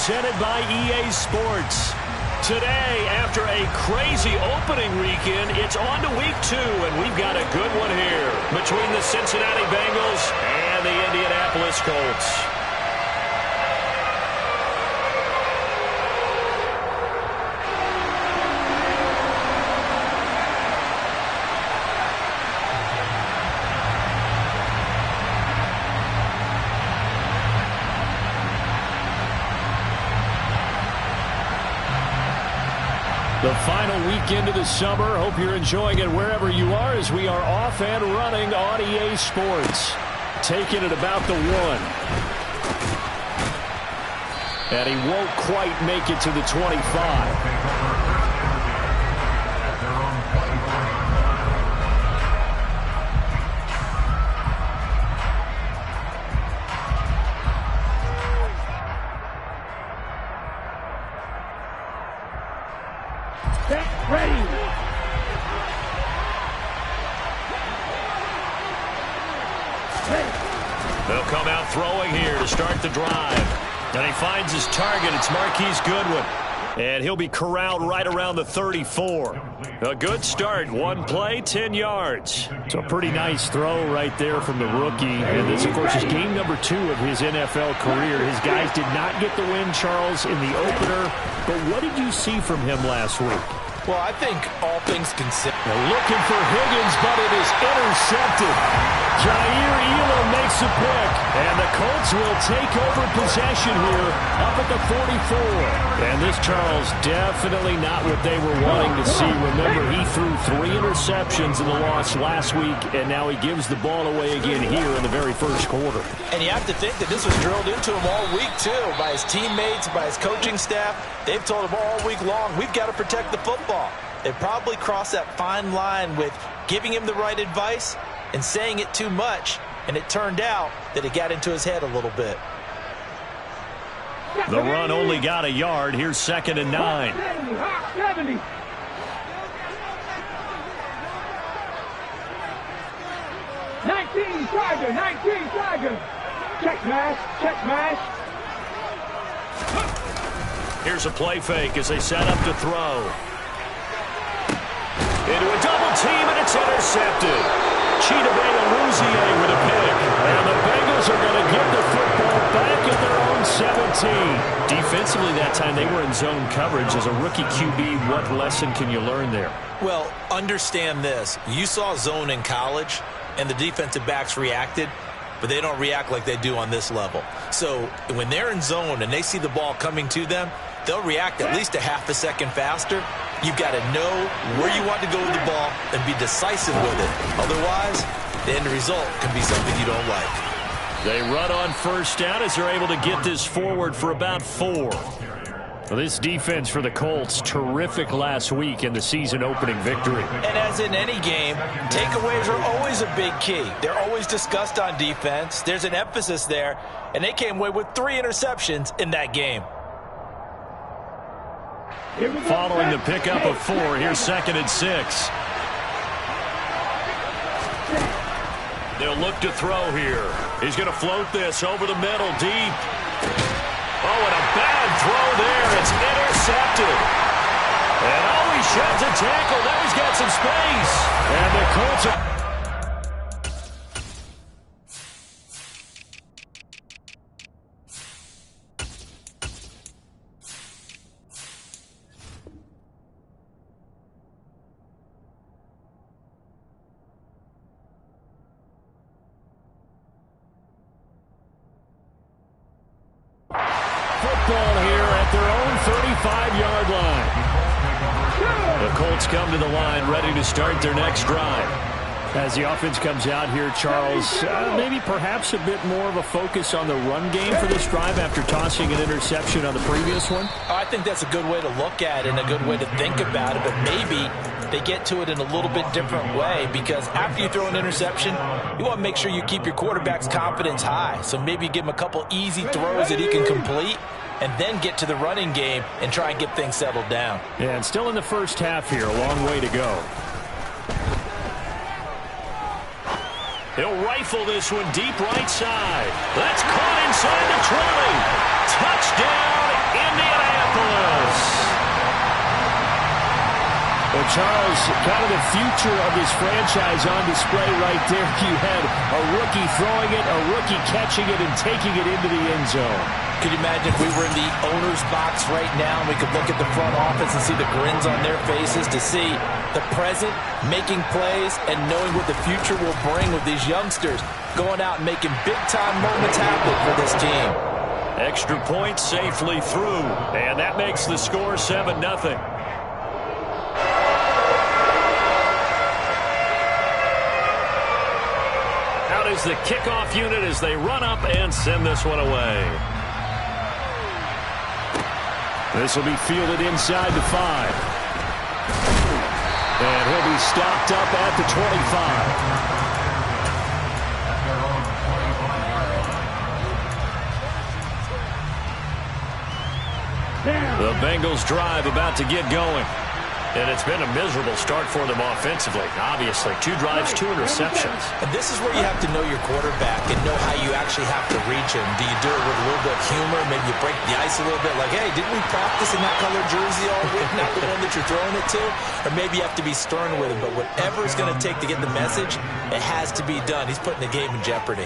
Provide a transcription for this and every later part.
presented by EA Sports. Today, after a crazy opening weekend, it's on to week 2, and we've got a good one here between the Cincinnati Bengals and the Indianapolis Colts. The final weekend of the summer. Hope you're enjoying it wherever you are as we are off and running on EA Sports. Taking it about the 1. And he won't quite make it to the 25. They'll come out throwing here to start the drive. And he finds his target. It's Marquise Goodwin. And he'll be corralled right around the 34. A good start. 1 play, 10 yards. So a pretty nice throw right there from the rookie. And this, of course, is game number 2 of his NFL career. His guys did not get the win, Charles, in the opener. But what did you see from him last week? Well, I think all things considered. Looking for Higgins, but it is intercepted. Jair Elam makes a pick, and the Colts will take over possession here up at the 44. And this, Charles, definitely not what they were wanting to see. Remember, he threw 3 interceptions in the loss last week, and now he gives the ball away again here in the very first quarter. And you have to think that this was drilled into him all week, too, by his teammates, by his coaching staff. They've told him all week long, we've got to protect the football. They probably crossed that fine line with giving him the right advice and saying it too much, and it turned out that it got into his head a little bit. The run only got a yard. Here's 2nd and 9. 70. Nineteen Tiger. Check mash. Here's a play fake as they set up to throw. Into a double team, and it's intercepted. Chidobe Awuzie with a pick. And the Bengals are going to get the football back at their own 17. Defensively that time, they were in zone coverage. As a rookie QB, what lesson can you learn there? Well, understand this. You saw zone in college, and the defensive backs reacted, but they don't react like they do on this level. So when they're in zone and they see the ball coming to them, they'll react at least a half a second faster. You've got to know where you want to go with the ball and be decisive with it. Otherwise, the end result can be something you don't like. They run on first down as they're able to get this forward for about 4. Well, this defense for the Colts, terrific last week in the season-opening victory. And as in any game, takeaways are always a big key. They're always discussed on defense. There's an emphasis there, and they came away with 3 interceptions in that game. Following the pickup of 4, here's 2nd and 6. They'll look to throw here. He's going to float this over the middle, deep. Oh, and a bad throw there. It's intercepted. And he sheds a tackle. Now he's got some space. And the Colts are... Football here at their own 35-yard line. The Colts come to the line ready to start their next drive. As the offense comes out here, Charles, maybe perhaps a bit more of a focus on the run game for this drive after tossing an interception on the previous one? I think that's a good way to look at it and a good way to think about it, but maybe they get to it in a little bit different way, because after you throw an interception, you want to make sure you keep your quarterback's confidence high. So maybe give him a couple easy throws that he can complete and then get to the running game and try and get things settled down. Yeah, and still in the first half here, a long way to go. He'll rifle this one deep right side. That's caught inside the 20. Touchdown, Charles, kind of the future of this franchise on display right there. You had a rookie throwing it, a rookie catching it, and taking it into the end zone. Could you imagine if we were in the owner's box right now and we could look at the front office and see the grins on their faces, to see the present making plays and knowing what the future will bring with these youngsters going out and making big-time moments happen for this team. Extra point safely through, and that makes the score 7-0. Out is the kickoff unit as they run up and send this one away. This will be fielded inside the 5. And he'll be stopped up at the 25. The Bengals drive about to get going. And it's been a miserable start for them offensively. Obviously, 2 drives, 2 interceptions. And this is where you have to know your quarterback and know how you actually have to reach him. Do you do it with a little bit of humor? Maybe you break the ice a little bit like, hey, didn't we practice in that color jersey all week, not the one that you're throwing it to? Or maybe you have to be stern with him. But whatever it's going to take to get the message, it has to be done. He's putting the game in jeopardy.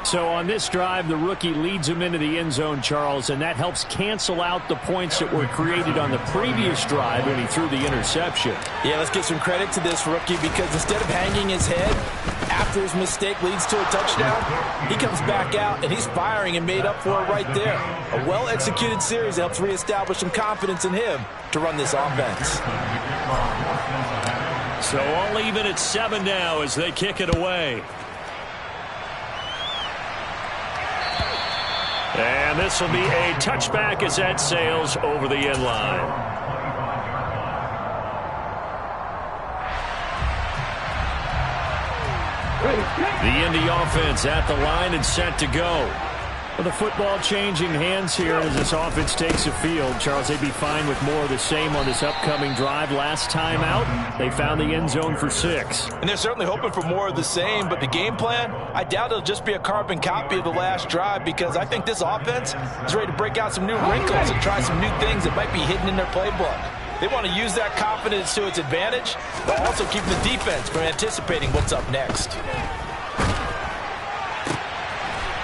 So on this drive, the rookie leads him into the end zone, Charles, and that helps cancel out the points that were created on the previous drive when he threw the interception. Yeah, let's give some credit to this rookie, because instead of hanging his head after his mistake leads to a touchdown, he comes back out and he's firing and made up for it right there. A well-executed series helps reestablish some confidence in him to run this offense. So all even at 7 now as they kick it away. And this will be a touchback as that sails over the end line. The Indy offense at the line and set to go. Well, the football changing hands here as this offense takes the field. Charles, they'd be fine with more of the same on this upcoming drive. Last time out, they found the end zone for 6. And they're certainly hoping for more of the same, but the game plan, I doubt it'll just be a carbon copy of the last drive, because I think this offense is ready to break out some new wrinkles and try some new things that might be hidden in their playbook. They want to use that confidence to its advantage, while also keeping the defense from anticipating what's up next.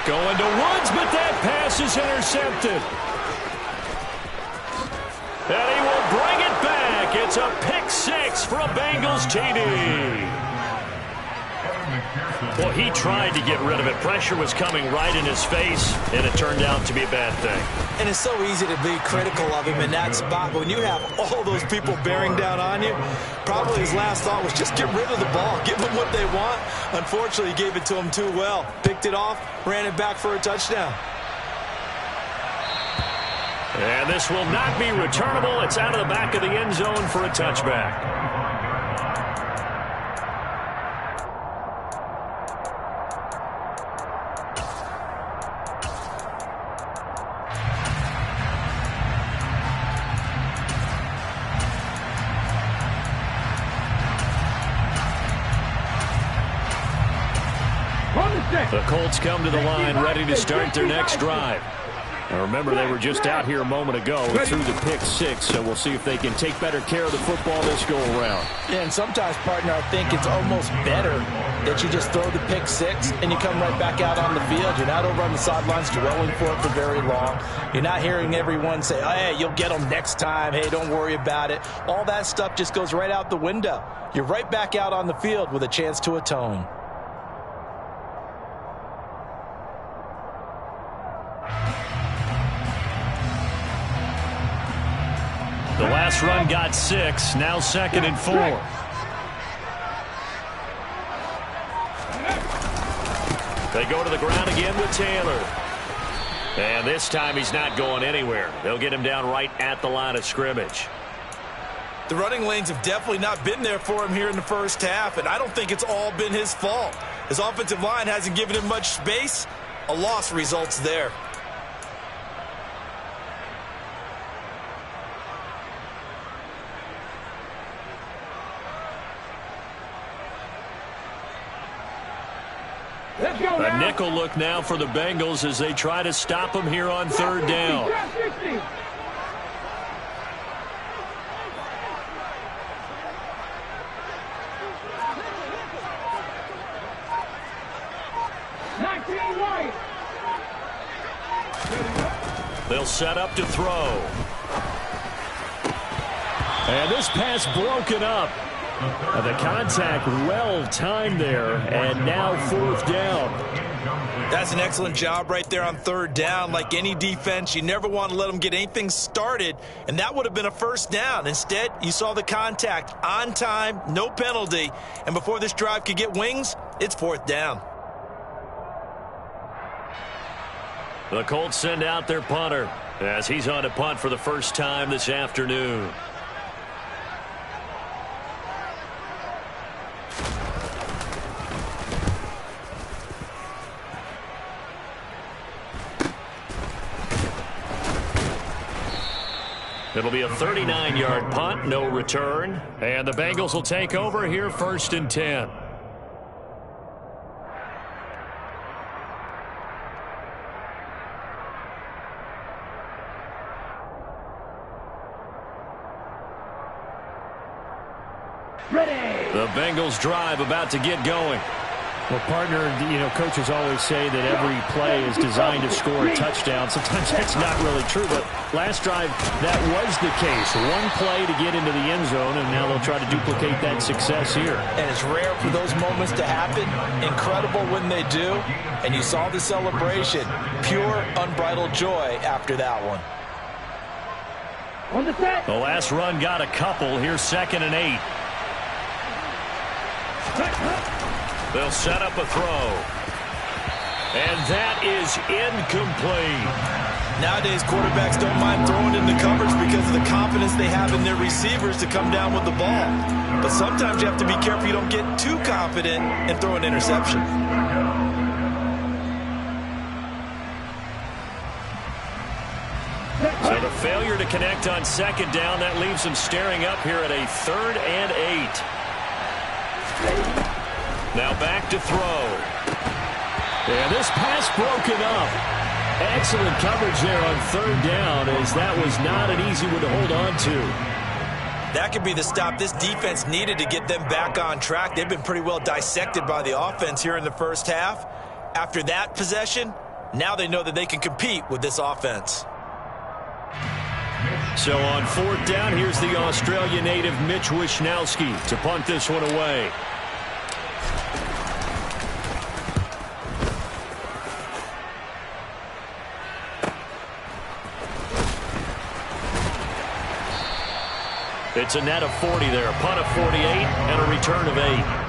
Going to Woods, but that pass is intercepted. And he will bring it back. It's a pick 6 for a Bengals TD. Well, he tried to get rid of it. Pressure was coming right in his face, and it turned out to be a bad thing. And it's so easy to be critical of him in that spot. But when you have all those people bearing down on you, probably his last thought was just get rid of the ball. Give them what they want. Unfortunately, he gave it to them too well. Picked it off, ran it back for a touchdown. And this will not be returnable. It's out of the back of the end zone for a touchback. The Colts come to the line ready to start their next drive. Now remember, they were just out here a moment ago through the pick 6, so we'll see if they can take better care of the football this go-around. Yeah, and sometimes, partner, I think it's almost better that you just throw the pick 6 and you come right back out on the field. You're not over on the sidelines dwelling for it for very long. You're not hearing everyone say, oh, hey, you'll get them next time. Hey, don't worry about it. All that stuff just goes right out the window. You're right back out on the field with a chance to atone. The last run got 6, now 2nd and 4. They go to the ground again with Taylor. And this time he's not going anywhere. They'll get him down right at the line of scrimmage. The running lanes have definitely not been there for him here in the first half, and I don't think it's all been his fault. His offensive line hasn't given him much space. A loss results there. A nickel look now for the Bengals as they try to stop him here on 3rd down. They'll set up to throw. And this pass broken up. The contact well timed there, and now 4th down. That's an excellent job right there on 3rd down. Like any defense, you never want to let them get anything started, and that would have been a 1st down. Instead, you saw the contact on time, no penalty, and before this drive could get wings, it's 4th down. The Colts send out their punter as he's on to punt for the first time this afternoon. It'll be a 39-yard punt, no return. And the Bengals will take over here 1st and 10. Ready. The Bengals drive about to get going. Well, partner, coaches always say that every play is designed to score a touchdown. Sometimes that's not really true, but last drive, that was the case. One play to get into the end zone, and now they'll try to duplicate that success here. And it's rare for those moments to happen. Incredible when they do. And you saw the celebration. Pure, unbridled joy after that one. On the set. The last run got a couple. Here's 2nd and 8. They'll set up a throw. And that is incomplete. Nowadays, quarterbacks don't mind throwing into coverage because of the confidence they have in their receivers to come down with the ball. But sometimes you have to be careful you don't get too confident and throw an interception. So the failure to connect on 2nd down, that leaves them staring up here at a 3rd and 8. Now back to throw. And this pass broken up. Excellent coverage there on 3rd down, as that was not an easy one to hold on to. That could be the stop this defense needed to get them back on track. They've been pretty well dissected by the offense here in the first half. After that possession, now they know that they can compete with this offense. So on 4th down, here's the Australia native Mitch Wishnowsky to punt this one away. It's a net of 40 there, a punt of 48, and a return of 8.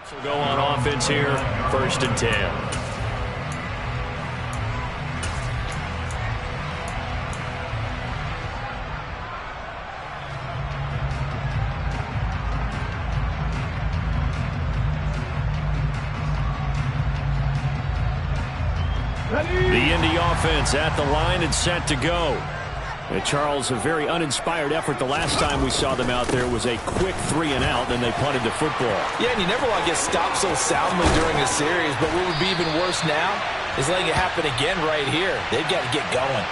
So go on offense here, 1st and 10. The Indy offense at the line and set to go. And Charles, a very uninspired effort. The last time we saw them out there was a quick 3-and-out, then they punted the football. Yeah, and you never want to get stopped so soundly during a series, but what would be even worse now is letting it happen again right here. They've got to get going.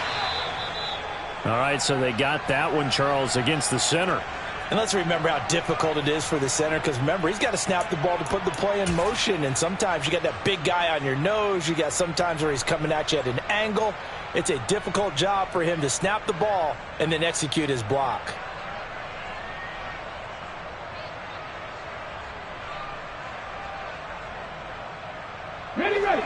All right, so they got that one, Charles, against the center. And let's remember how difficult it is for the center, because remember, he's got to snap the ball to put the play in motion, and sometimes you got that big guy on your nose. You got sometimes where he's coming at you at an angle. It's a difficult job for him to snap the ball and then execute his block. Ready, ready.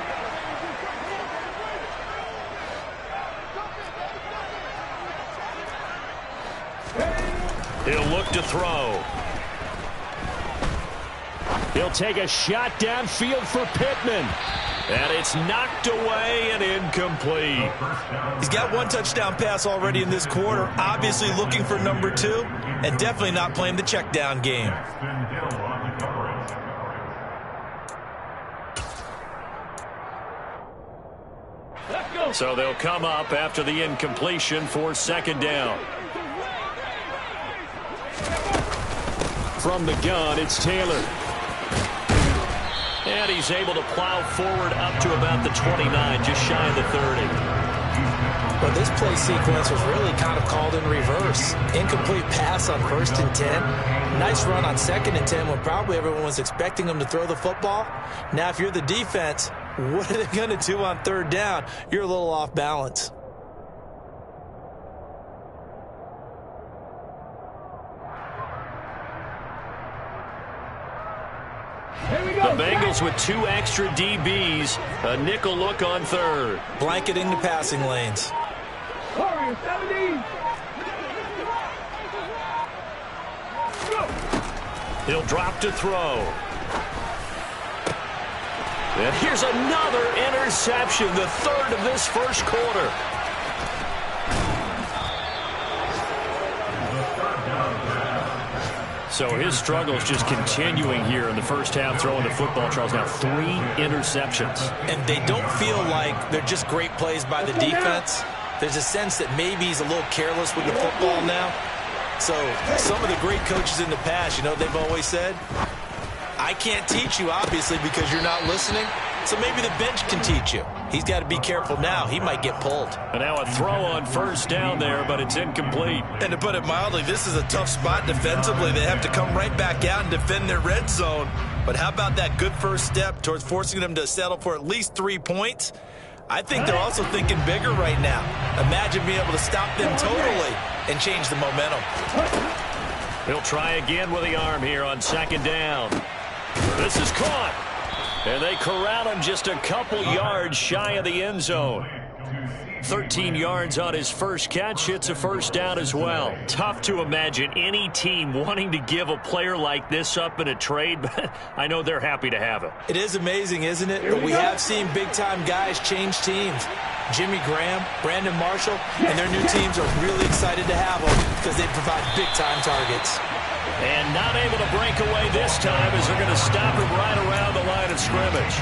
He'll look to throw. He'll take a shot downfield for Pittman. And it's knocked away and incomplete. He's got one touchdown pass already in this quarter, obviously looking for number 2, and definitely not playing the check down game. So they'll come up after the incompletion for second down. From the gun, it's Taylor. And he's able to plow forward up to about the 29, just shy of the 30. But this play sequence was really kind of called in reverse. Incomplete pass on 1st and 10. Nice run on 2nd and 10 when probably everyone was expecting him to throw the football. Now, if you're the defense, what are they going to do on 3rd down? You're a little off balance. The Bengals with 2 extra DBs. A nickel look on 3rd. Blanketing the passing lanes. Warrior 70. He'll drop to throw. And here's another interception, the 3rd of this first quarter. So his struggles just continuing here in the first half, throwing the football. Charles, now 3 interceptions. And they don't feel like they're just great plays by the defense. There's a sense that maybe he's a little careless with the football now. So some of the great coaches in the past, you know, they've always said, I can't teach you, obviously, because you're not listening. So maybe the bench can teach you. He's got to be careful now. He might get pulled. And now a throw on 1st down there, but it's incomplete. And to put it mildly, this is a tough spot defensively. They have to come right back out and defend their red zone. But how about that good first step towards forcing them to settle for at least 3 points? I think they're also thinking bigger right now. Imagine being able to stop them totally and change the momentum. He'll try again with the arm here on 2nd down. This is caught. And they corral him just a couple yards shy of the end zone. 13 yards on his first catch. It's a first down as well. Tough to imagine any team wanting to give a player like this up in a trade, but I know they're happy to have it. It is amazing, isn't it? But we have seen big-time guys change teams. Jimmy Graham, Brandon Marshall, and their new teams are really excited to have them because they provide big-time targets. And not able to break away this time as they're going to stop him right around the line of scrimmage.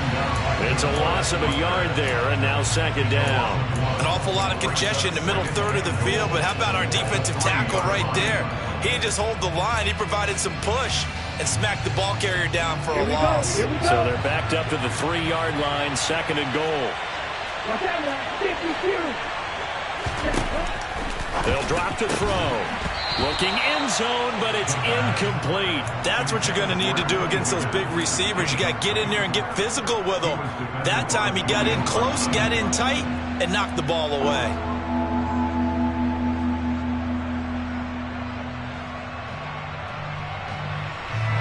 It's a loss of a yard there, and now 2nd down. An awful lot of congestion in the middle 3rd of the field, but how about our defensive tackle right there? He didn't just hold the line. He provided some push and smacked the ball carrier down for a loss. So they're backed up to the 3-yard line, 2nd and goal. They'll drop to throw. Looking end zone, but it's incomplete. That's what you're going to need to do against those big receivers. You got to get in there and get physical with them. That time he got in close, got in tight, and knocked the ball away.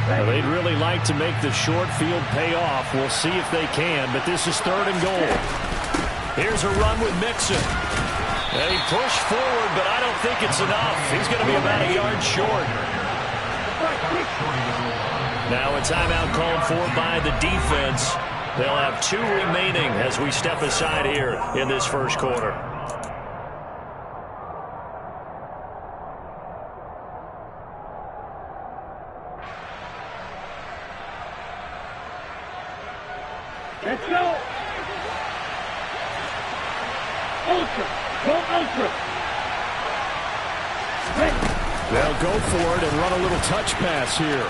They'd really like to make the short field pay off. We'll see if they can, but this is 3rd and goal. Here's a run with Mixon. And he pushed forward, but I don't think it's enough. He's going to be about a yard short. Now a timeout called for by the defense. They'll have 2 remaining as we step aside here in this first quarter. Let's go. Ultra. Go ultra. They'll go for it and run a little touch pass here.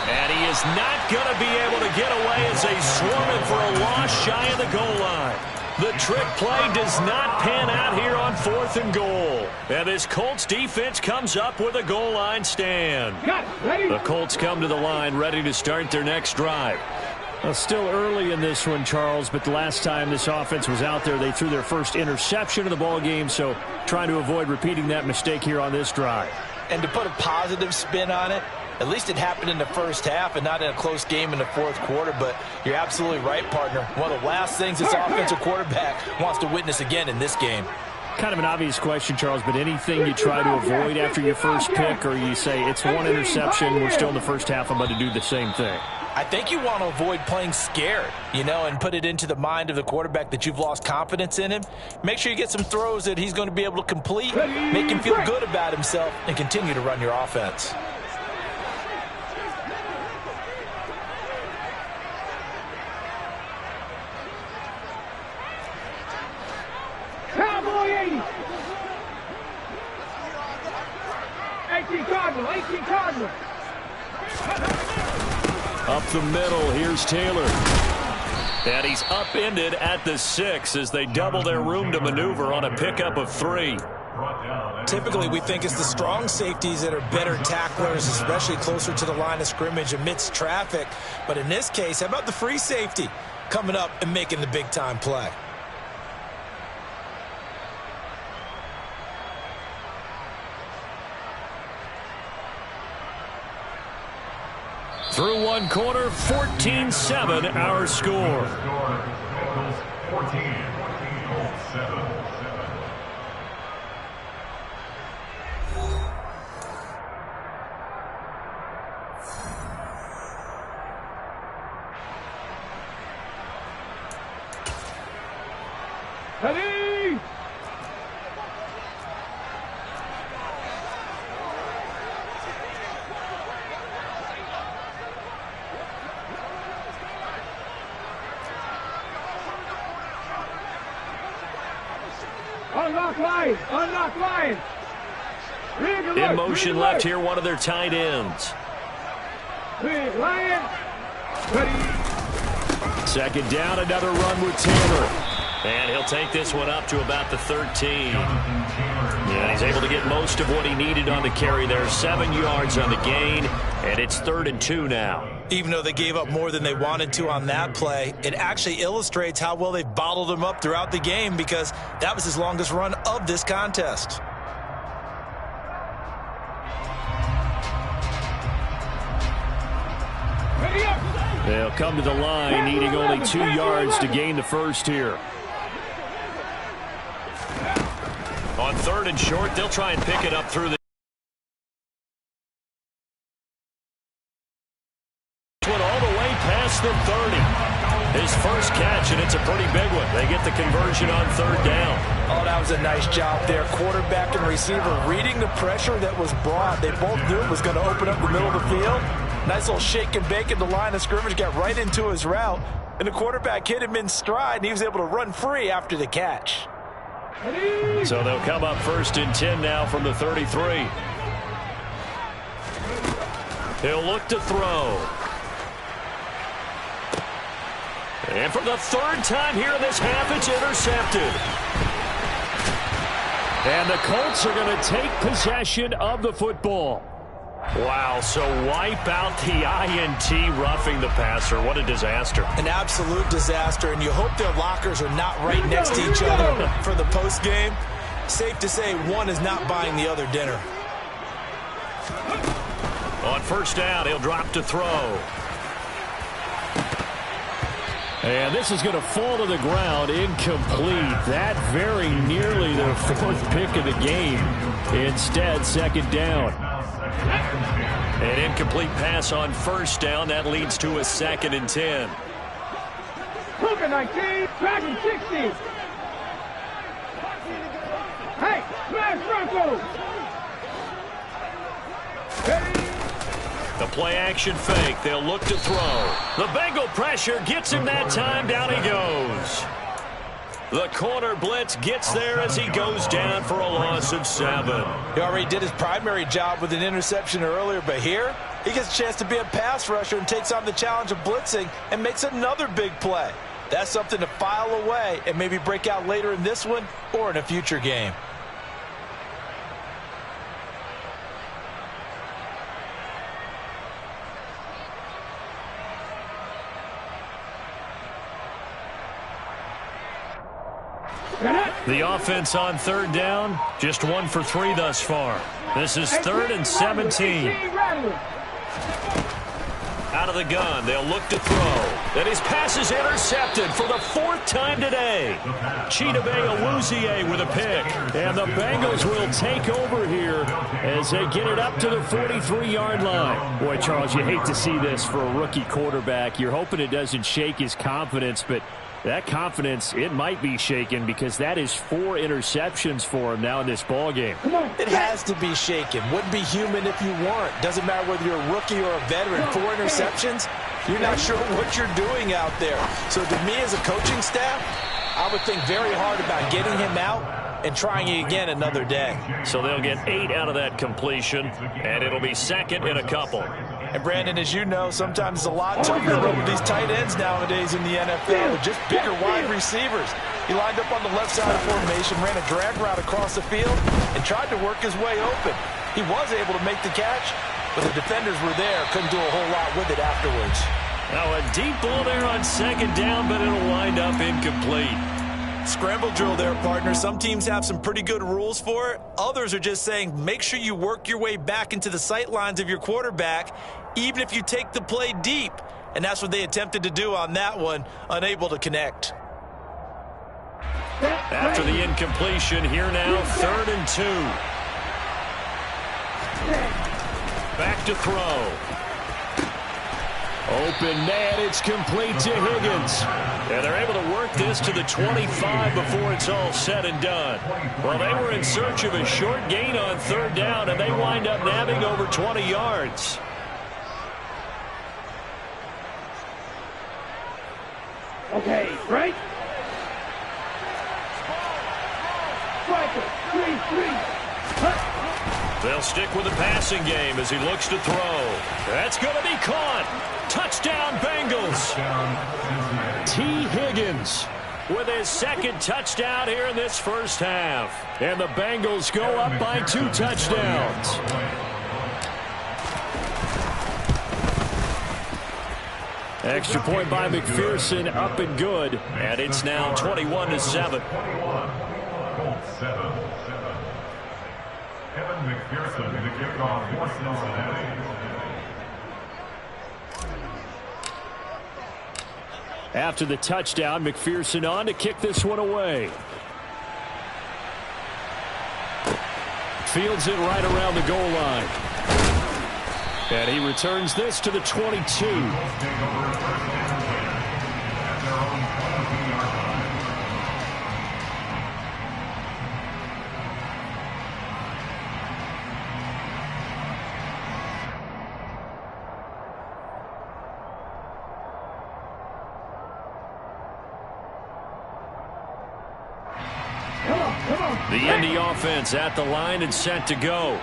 And he is not going to be able to get away as they swarm him for a loss shy of the goal line. The trick play does not pan out here on 4th and goal. And this Colts defense comes up with a goal line stand. The Colts come to the line ready to start their next drive. Well, still early in this one, Charles, but the last time this offense was out there, they threw their first interception of the ball game, so trying to avoid repeating that mistake here on this drive. And to put a positive spin on it, at least it happened in the first half and not in a close game in the fourth quarter. But you're absolutely right, partner. One of the last things this offensive quarterback wants to witness again in this game. Kind of an obvious question, Charles, but anything you try to avoid after your first pick, or you say it's one interception, we're still in the first half, I'm going to do the same thing? I think you want to avoid playing scared, and put it into the mind of the quarterback that you've lost confidence in him. Make sure you get some throws that he's going to be able to complete, make him feel good about himself, and continue to run your offense. Cowboy 80. 18 Cardinal, 18 Cardinal. Up the middle, here's Taylor. And he's upended at the 6 as they double their room to maneuver on a pickup of 3. Typically, we think it's the strong safeties that are better tacklers, especially closer to the line of scrimmage amidst traffic. But in this case, how about the free safety coming up and making the big-time play? Through one quarter, 14-7 our score. 14, 7. Ready! Unlock line! Unlock line! In motion left here, one of their tight ends. Big Lion! Ready! Second down, another run with Taylor. And he'll take this one up to about the 13. Yeah, he's able to get most of what he needed on the carry there. 7 yards on the gain, and it's 3rd and 2 now. Even though they gave up more than they wanted to on that play, it actually illustrates how well they've bottled him up throughout the game, because that was his longest run of this contest. Ready up! They'll come to the line, needing only 2 yards to gain the first here. On 3rd and short, they'll try and pick it up through the one all the way past the 30. His first catch, and it's a pretty big one. They get the conversion on 3rd down. Oh, that was a nice job there. Quarterback and receiver reading the pressure that was brought. They both knew it was going to open up the middle of the field. Nice little shake and bake at the line of scrimmage, got right into his route, and the quarterback hit him in stride, and he was able to run free after the catch. So they'll come up 1st and 10 now from the 33. He'll look to throw. And for the 3rd time here in this half, it's intercepted. And the Colts are going to take possession of the football. Wow, so wipe out the INT roughing the passer. What a disaster. An absolute disaster, and you hope their lockers are not right next to each other for the postgame. Safe to say one is not buying the other dinner. On 1st down, he'll drop to throw. And this is going to fall to the ground, incomplete. That very nearly the 4th pick of the game. Instead, 2nd down. An incomplete pass on 1st down. That leads to a 2nd and 10. Cougar 19, Dragon 60. Hey, smash Broncos. The play action fake. They'll look to throw. The Bengal pressure gets him that time. Down he goes. The corner blitz gets there as he goes down for a loss of 7. He already did his primary job with an interception earlier, but here he gets a chance to be a pass rusher and takes on the challenge of blitzing and makes another big play. That's something to file away and maybe break out later in this one or in a future game. The offense on third down, just 1 for 3 thus far. This is 3rd and 17. Out of the gun, they'll look to throw. And his pass is intercepted for the 4th time today. Chidobe Awuzie with a pick. And the Bengals will take over here as they get it up to the 43-yard line. Boy, Charles, you hate to see this for a rookie quarterback. You're hoping it doesn't shake his confidence, but that confidence, it might be shaken because that is 4 interceptions for him now in this ballgame. It has to be shaken. Wouldn't be human if you weren't. Doesn't matter whether you're a rookie or a veteran. 4 interceptions, you're not sure what you're doing out there. So to me as a coaching staff, I would think very hard about getting him out and trying it again another day. So they'll get 8 out of that completion, and it'll be 2nd and a couple. And, Brandon, as you know, sometimes it's a lot tougher to run with these tight ends nowadays in the NFL with just bigger wide receivers. He lined up on the left side of formation, ran a drag route across the field, and tried to work his way open. He was able to make the catch, but the defenders were there, couldn't do a whole lot with it afterwards. Now a deep ball there on 2nd down, but it'll wind up incomplete. Scramble drill there, partner. Some teams have some pretty good rules for it. Others are just saying make sure you work your way back into the sight lines of your quarterback, even if you take the play deep. And that's what they attempted to do on that one, unable to connect. After the incompletion, here now, 3rd and 2. Back to throw. Open man, it's complete to Higgins. And they're able to work this to the 25 before it's all said and done. Well, they were in search of a short gain on 3rd down, and they wind up nabbing over 20 yards. Okay, right? Striker, 3-3. They'll stick with the passing game as he looks to throw. That's going to be caught. Touchdown, Bengals. T. Higgins with his 2nd touchdown here in this first half. And the Bengals go up by 2 touchdowns. Extra point by McPherson, up and good. And it's now 21-7. Kevin McPherson to kick off for Cincinnati. After the touchdown, McPherson on to kick this one away. Fields it right around the goal line. And he returns this to the 22. The Indy offense at the line and set to go.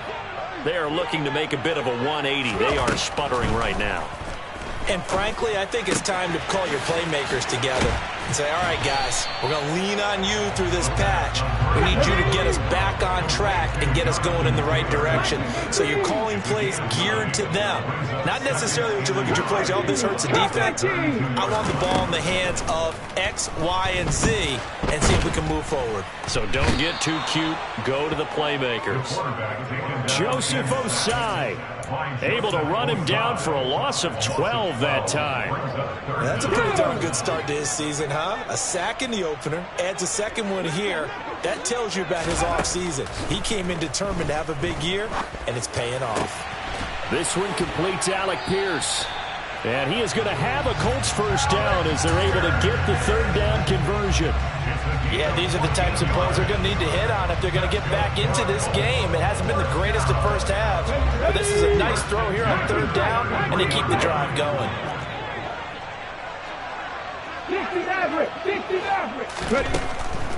They are looking to make a bit of a 180. They are sputtering right now. And frankly, I think it's time to call your playmakers together and say, all right, guys, we're going to lean on you through this patch. We need you to get us back on track and get us going in the right direction. So you're calling plays geared to them. Not necessarily when you look at your plays, oh, this hurts the defense. I want the ball in the hands of X, Y, and Z and see if we can move forward. So don't get too cute. Go to the playmakers. Joseph Osai able to run him down for a loss of 12 that time. That's a pretty darn good start to his season, huh? A sack in the opener, adds a 2nd one here. That tells you about his offseason. He came in determined to have a big year, and it's paying off. This one completes Alec Pierce. And he is going to have a Colts first down as they're able to get the 3rd down conversion. Yeah, these are the types of plays they're going to need to hit on if they're going to get back into this game. It hasn't been the greatest of first halves, but this is a nice throw here on 3rd down, and they keep the drive going. 60 average, 60 average. Ready?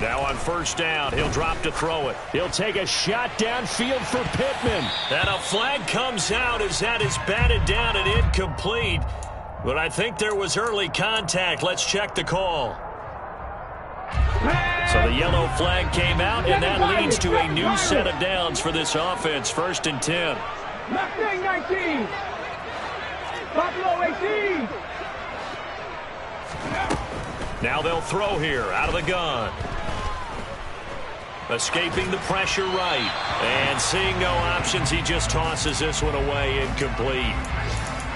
Now on 1st down, he'll drop to throw it. He'll take a shot downfield for Pittman. And a flag comes out as that is batted down and incomplete. But I think there was early contact. Let's check the call. So the yellow flag came out, and that leads to a new set of downs for this offense. 1st and 10. Mustang 19. Buffalo 18. Now they'll throw here out of the gun. Escaping the pressure right. And seeing no options, he just tosses this one away, incomplete.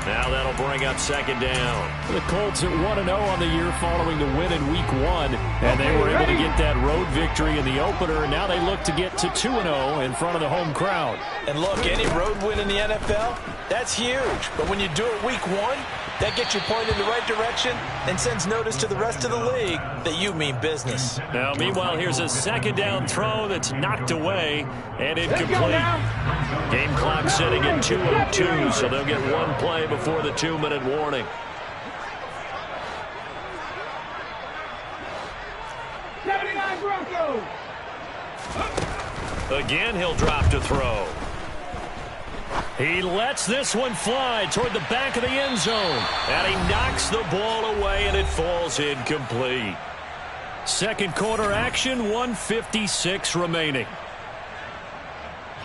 Now that'll bring up 2nd down. The Colts at 1-0 on the year following the win in Week 1. And they were able to get that road victory in the opener. And now they look to get to 2-0 in front of the home crowd. And look, any road win in the NFL, that's huge. But when you do it Week 1, that gets you pointed in the right direction and sends notice to the rest of the league that you mean business. Now, meanwhile, here's a 2nd down throw that's knocked away and incomplete. Game clock sitting at 2:02, so they'll get one play before the 2-minute warning. Broncos. Again, he'll drop to throw. He lets this one fly toward the back of the end zone. And he knocks the ball away, and it falls incomplete. 2nd quarter action, 1:56 remaining.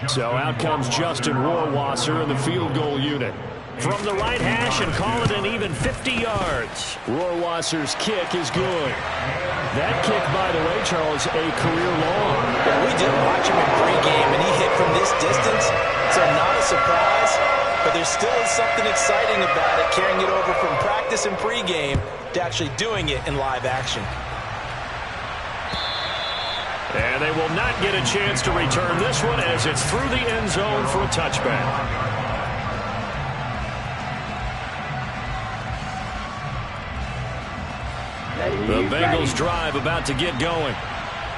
So out comes Justin Rohrwasser in the field goal unit. From the right hash and call it an even 50 yards. Rohrwasser's kick is good. That kick, by the way, Charles, a career long. Yeah, we did watch him in pregame, and he hit from this distance. So not a surprise, but there still is something exciting about it, carrying it over from practice and pregame to actually doing it in live action. And they will not get a chance to return this one as it's through the end zone for a touchback. The Bengals drive about to get going.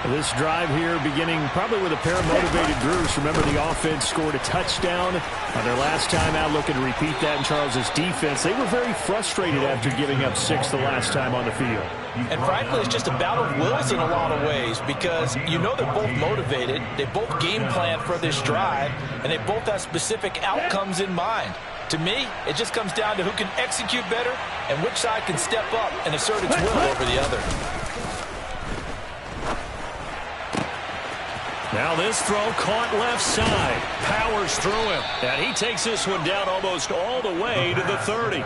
This drive here beginning probably with a pair of motivated groups. Remember, the offense scored a touchdown on their last time out. Looking to repeat that in Charles's defense. They were very frustrated after giving up 6 the last time on the field. And frankly, it's just a battle of wills in a lot of ways because you know they're both motivated. They both game plan for this drive, and they both have specific outcomes in mind. To me, it just comes down to who can execute better and which side can step up and assert its will over the other. Now this throw caught left side. Powers through him. And he takes this one down almost all the way to the 30.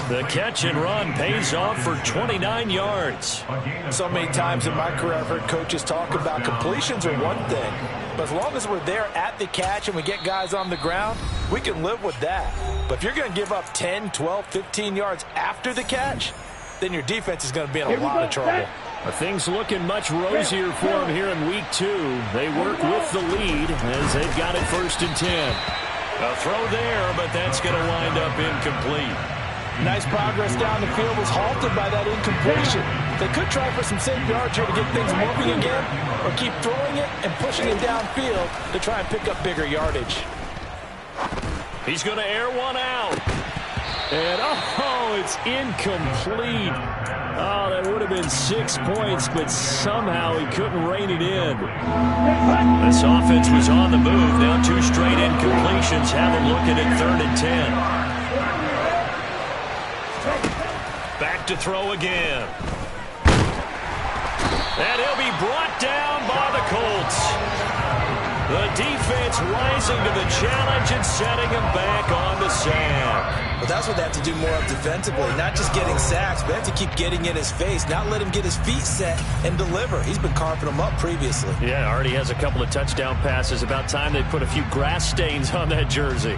The catch and run pays off for 29 yards. So many times in my career I've heard coaches talk about completions are one thing. But as long as we're there at the catch and we get guys on the ground, we can live with that. But if you're going to give up 10, 12, 15 yards after the catch, then your defense is going to be in a lot of trouble. Things looking much rosier for them here in Week 2. They work with the lead as they've got it 1st and 10. A throw there, but that's going to wind up incomplete. Nice progress down the field was halted by that incompletion. They could try for some safe yards here to get things moving again, or keep throwing it and pushing it downfield to try and pick up bigger yardage. He's going to air one out. And, it's incomplete. Oh, that would have been 6 points, but somehow he couldn't rein it in. This offense was on the move. Now 2 straight incompletions have them looking at 3rd and 10. Back to throw again. And he'll be brought down by the Colts. The defense rising to the challenge and setting him back on the sack. Well, that's what they have to do more of defensively. Not just getting sacks, but they have to keep getting in his face, not let him get his feet set and deliver. He's been carving them up previously. Yeah, already has a couple of touchdown passes. About time they put a few grass stains on that jersey.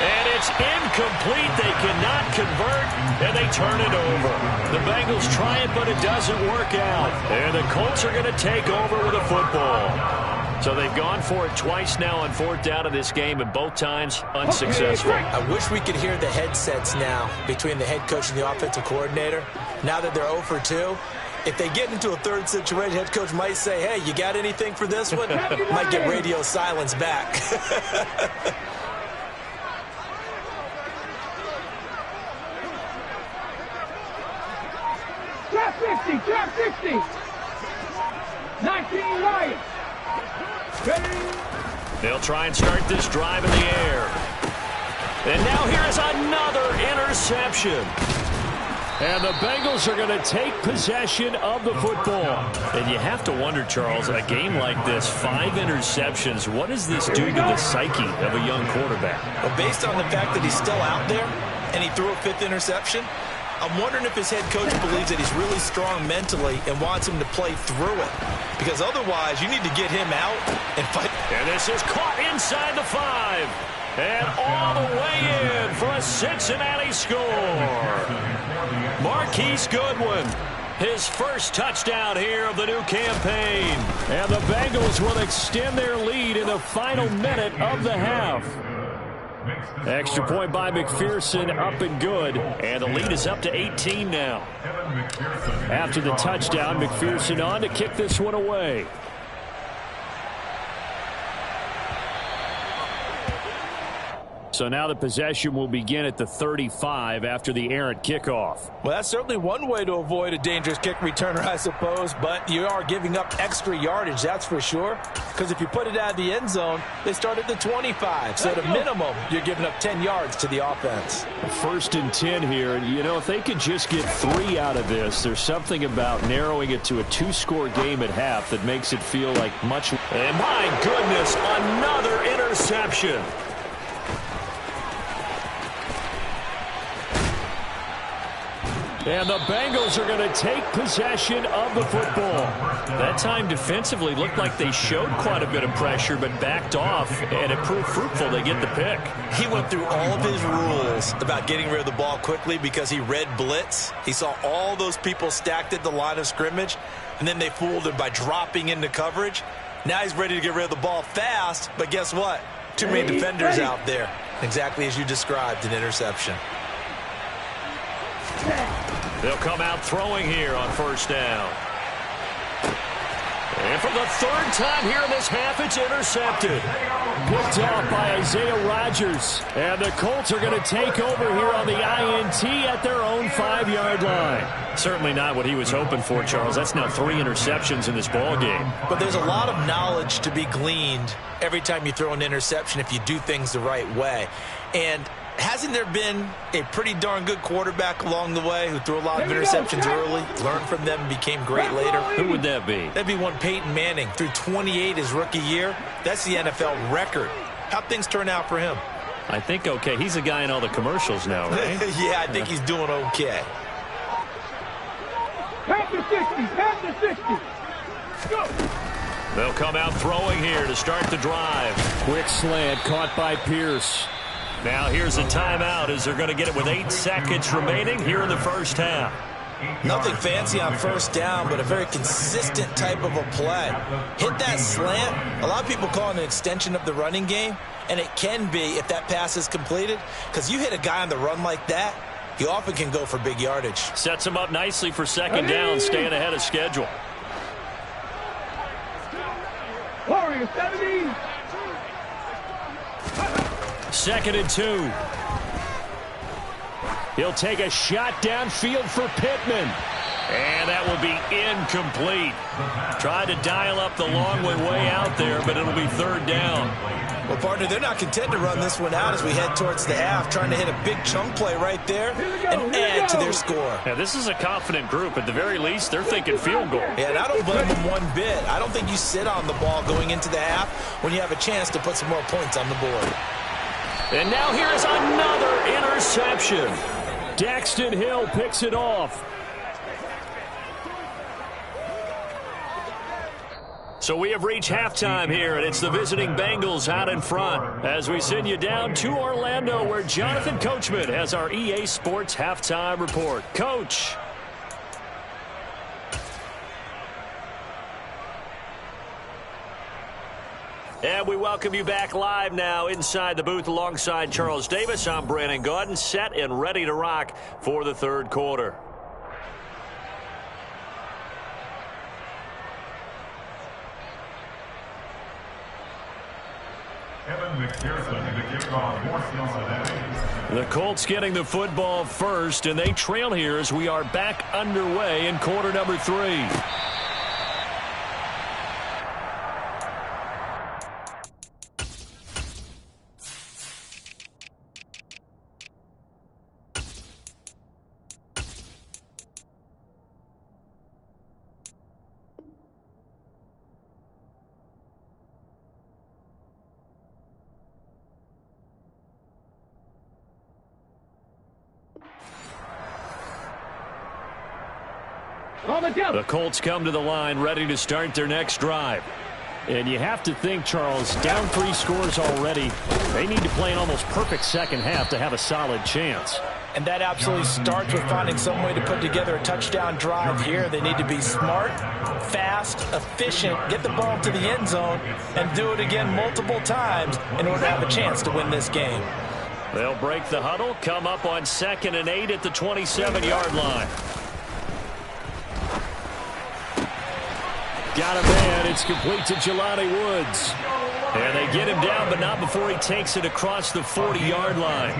And it's incomplete. They cannot convert, and they turn it over. The Bengals try it, but it doesn't work out. And the Colts are going to take over with a football. So they've gone for it twice now on 4th down in this game, and both times unsuccessful. I wish we could hear the headsets now between the head coach and the offensive coordinator. Now that they're 0 for 2, if they get into a third situation, head coach might say, hey, you got anything for this one? Might get radio silence back. Drop 60, drop 60. 19 Lions. They'll try and start this drive in the air. And now here is another interception. And the Bengals are going to take possession of the football. And you have to wonder, Charles, a game like this, 5 interceptions, what does this do to the psyche of a young quarterback? Well, based on the fact that he's still out there and he threw a 5th interception, I'm wondering if his head coach believes that he's really strong mentally and wants him to play through it. Because otherwise, you need to get him out and fight. And this is caught inside the 5. And all the way in for a Cincinnati score. Marquise Goodwin, his first touchdown here of the new campaign. And the Bengals will extend their lead in the final minute of the half. Extra point by McPherson, up and good. And the lead is up to 18 now. After the touchdown, McPherson on to kick this one away. So now the possession will begin at the 35 after the errant kickoff. Well, that's certainly one way to avoid a dangerous kick returner, I suppose, but you are giving up extra yardage, that's for sure, because if you put it out of the end zone, they start at the 25, so at a minimum, you're giving up 10 yards to the offense. 1st and 10 here, and you know, if they could just get 3 out of this, there's something about narrowing it to a 2-score game at half that makes it feel like much. And my goodness, another interception. And the Bengals are going to take possession of the football. That time defensively looked like they showed quite a bit of pressure but backed off, and it proved fruitful. They get the pick. He went through all of his rules about getting rid of the ball quickly because he read blitz. He saw all those people stacked at the line of scrimmage, and then they fooled him by dropping into coverage. Now he's ready to get rid of the ball fast, but guess what? Too many defenders out there. Exactly as you described, an interception. They'll come out throwing here on 1st down. And for the 3rd time here in this half, it's intercepted. Picked off by Isaiah Rodgers. And the Colts are going to take over here on the INT at their own 5-yard line. Certainly not what he was hoping for, Charles. That's now 3 interceptions in this ball game. But there's a lot of knowledge to be gleaned every time you throw an interception if you do things the right way. And hasn't there been a pretty darn good quarterback along the way who threw a lot of interceptions early, learned from them, and became great later? Who would that be? That'd be one Peyton Manning. Threw 28 his rookie year. That's the NFL record. How'd things turn out for him? I think okay. He's a guy in all the commercials now, right? Yeah, I think he's doing okay. Panther 60, Panther 60. Go. They'll come out throwing here to start the drive. Quick slant caught by Pierce. Now here's a timeout as they're going to get it with 8 seconds remaining here in the 1st half. Nothing fancy on 1st down, but a very consistent type of a play. Hit that slant. A lot of people call it an extension of the running game, and it can be if that pass is completed, because you hit a guy on the run like that, he often can go for big yardage. Sets him up nicely for 2nd down, staying ahead of schedule. Warriors 70. 2nd and 2. He'll take a shot downfield for Pittman. And that will be incomplete. Tried to dial up the long way out there, but it'll be 3rd down. Well, partner, they're not content to run this one out as we head towards the half, trying to hit a big chunk play right there and add to their score. Yeah, this is a confident group. At the very least, they're thinking field goal. Yeah, and I don't blame them one bit. I don't think you sit on the ball going into the half when you have a chance to put some more points on the board. And now here's another interception. Daxton Hill picks it off. So we have reached halftime here, and it's the visiting Bengals out in front as we send you down to Orlando, where Jonathan Coachman has our EA Sports halftime report. Coach. And we welcome you back live now inside the booth alongside Charles Davis. I'm Brandon Gaudin, set and ready to rock for the 3rd quarter. The Colts getting the football first, and they trail here as we are back underway in quarter number 3. On the jump. The Colts come to the line ready to start their next drive. And you have to think, Charles, down 3 scores already. They need to play an almost perfect second half to have a solid chance. And that absolutely starts with finding some way to put together a touchdown drive here. They need to be smart, fast, efficient, get the ball to the end zone, and do it again multiple times in order to have a chance to win this game. They'll break the huddle, come up on 2nd and 8 at the 27-yard line. Got a man. It's complete to Jelani Woods. And they get him down, but not before he takes it across the 40-yard line.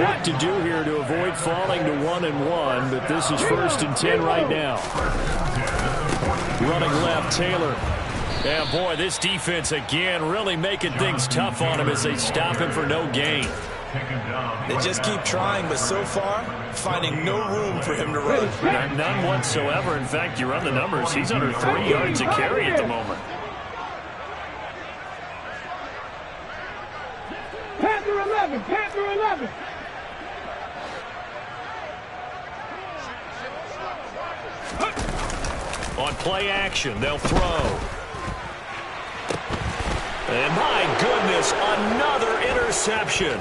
What to do here to avoid falling to 1-1, but this is 1st and 10 right now. Running left, Taylor. Yeah, boy, this defense again really making things tough on him as they stop him for no gain. They just keep trying, but so far, finding no room for him to run. None whatsoever. In fact, you run the numbers. He's under 3 yards a carry at the moment. Panther 11. Panther 11. On play action, they'll throw. And my goodness, another interception.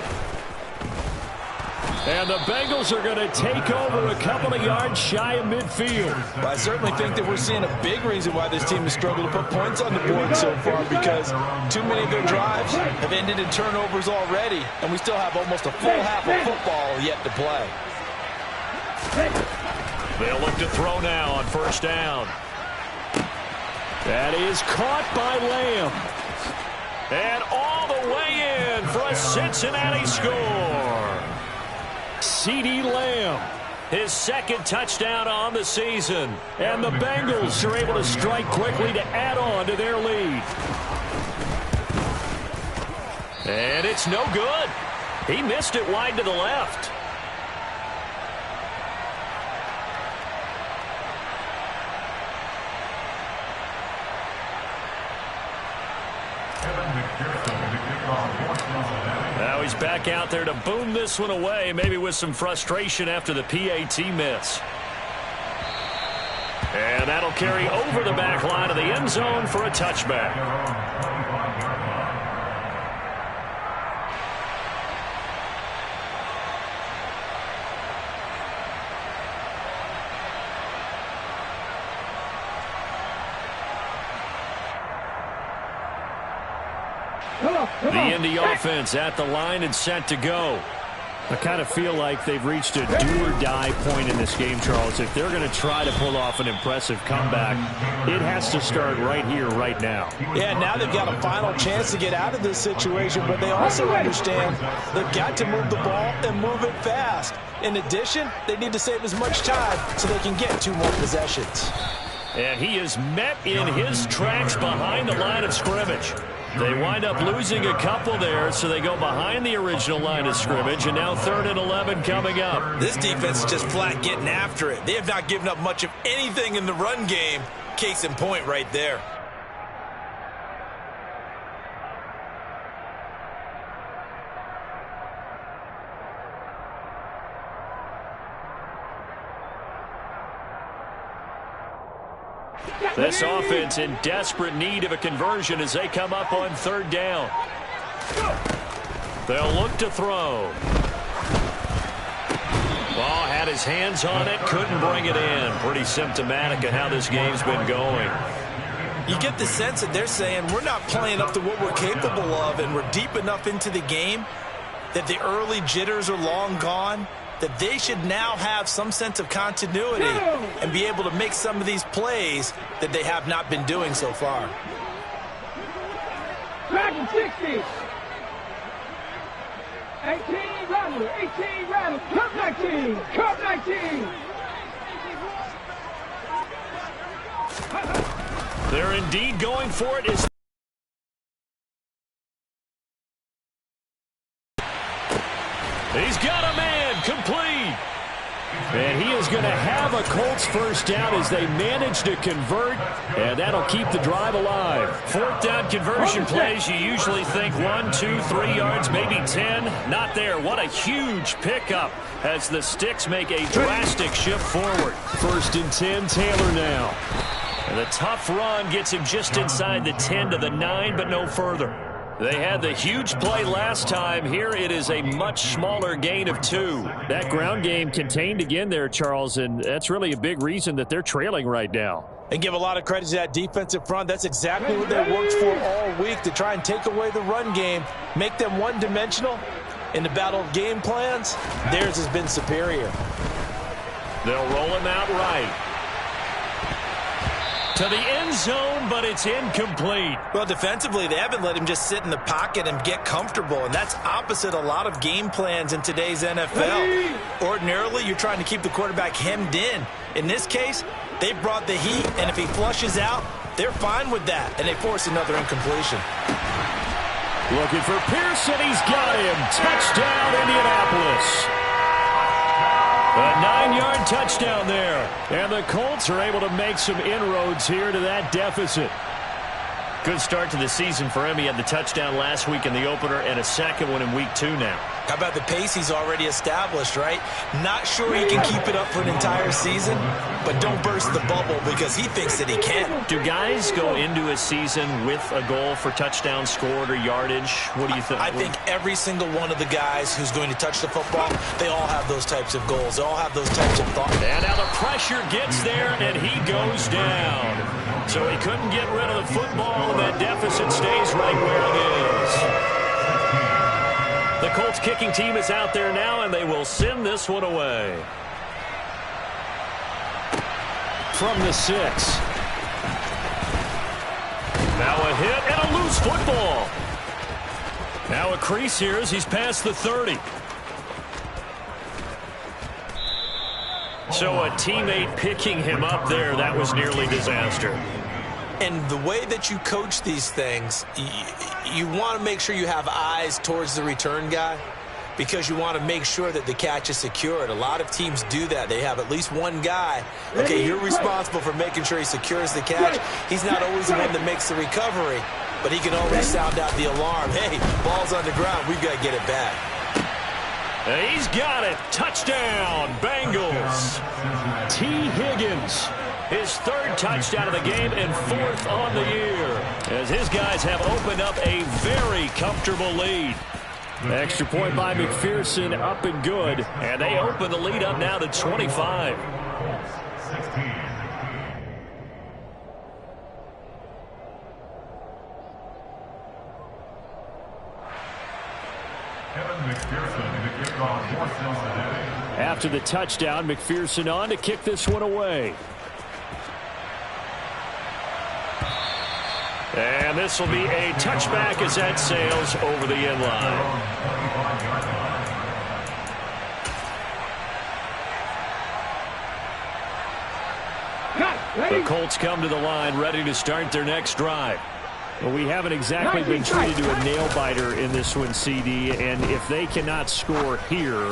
And the Bengals are going to take over a couple of yards shy of midfield. Well, I certainly think that we're seeing a big reason why this team has struggled to put points on the board so far, because too many of their drives have ended in turnovers already, and we still have almost a full half of football yet to play. They'll look to throw now on 1st down. That is caught by Lamb. And all the way in for a Cincinnati score. CeeDee Lamb, his 2nd touchdown on the season. And the Bengals are able to strike quickly to add on to their lead. And it's no good. He missed it wide to the left. Now he's back out there to boom this one away, maybe with some frustration after the PAT miss. And that'll carry over the back line of the end zone for a touchback. The Indy offense at the line and set to go. I kind of feel like they've reached a do-or-die point in this game, Charles. If they're going to try to pull off an impressive comeback, it has to start right here, right now. Yeah, now they've got a final chance to get out of this situation, but they also understand they've got to move the ball and move it fast. In addition, they need to save as much time so they can get 2 more possessions. And he is met in his tracks behind the line of scrimmage. They wind up losing a couple there, so they go behind the original line of scrimmage, and now 3rd and 11 coming up. This defense is just flat getting after it. They have not given up much of anything in the run game. Case in point right there. This offense in desperate need of a conversion as they come up on 3rd down. They'll look to throw. Ball had his hands on it, couldn't bring it in. Pretty symptomatic of how this game's been going. You get the sense that they're saying we're not playing up to what we're capable of, and we're deep enough into the game that the early jitters are long gone, that they should now have some sense of continuity and be able to make some of these plays that they have not been doing so far. Dragon 60. 18 Rattler. 18 Rattler. Curve 19. Curve 19. They're indeed going for it. He's got a man complete. And he is going to have a Colts first down as they manage to convert, and that'll keep the drive alive. Fourth down conversion plays, you usually think 1, 2, 3 yards, maybe 10. Not there. What a huge pickup as the Sticks make a drastic shift forward. 1st and 10, Taylor now. And the tough run gets him just inside the 10 to the 9, but no further. They had the huge play last time. Here it is a much smaller gain of 2. That ground game contained again there, Charles, and that's really a big reason that they're trailing right now. And give a lot of credit to that defensive front. That's exactly what they worked for all week, to try and take away the run game, make them one-dimensional. In the battle of game plans, theirs has been superior. They'll roll him out right. To the end zone, but it's incomplete. Well, defensively, they haven't let him just sit in the pocket and get comfortable, and that's opposite a lot of game plans in today's NFL. Ordinarily, you're trying to keep the quarterback hemmed in. In this case, they brought the heat, and if he flushes out, they're fine with that, and they force another incompletion. Looking for Pearson. He's got him. Touchdown, Indianapolis. A 9-yard touchdown there. And the Colts are able to make some inroads here to that deficit. Good start to the season for him. He had the touchdown last week in the opener and a second one in week 2 now. How about the pace he's already established, right? Not sure he can keep it up for an entire season, but don't burst the bubble because he thinks that he can. Do guys go into a season with a goal for touchdown scored or yardage? What do you think? I think every single one of the guys who's going to touch the football, they all have those types of goals. They all have those types of thoughts. And now the pressure gets there, and he goes down. So he couldn't get rid of the football, and that deficit stays right where it is. The Colts kicking team is out there now, and they will send this one away. From the 6. Now a hit and a loose football. Now a crease here as he's past the 30. So a teammate picking him up there, that was nearly disaster. And the way that you coach these things, you want to make sure you have eyes towards the return guy because you want to make sure that the catch is secured. A lot of teams do that. They have at least one guy. Okay, you're responsible for making sure he secures the catch. He's not always the one that makes the recovery, but he can always sound out the alarm. Hey, ball's on the ground. We've got to get it back. And he's got it. Touchdown, Bengals. T. Higgins. His 3rd touchdown of the game and 4th on the year. As his guys have opened up a very comfortable lead. Extra point by McPherson, up and good. And they open the lead up now to 25. After the touchdown, McPherson on to kick this one away. And this will be a touchback as that sails over the end line. The Colts come to the line ready to start their next drive. Well, we haven't exactly been treated to a nail-biter in this one, CD, and if they cannot score here,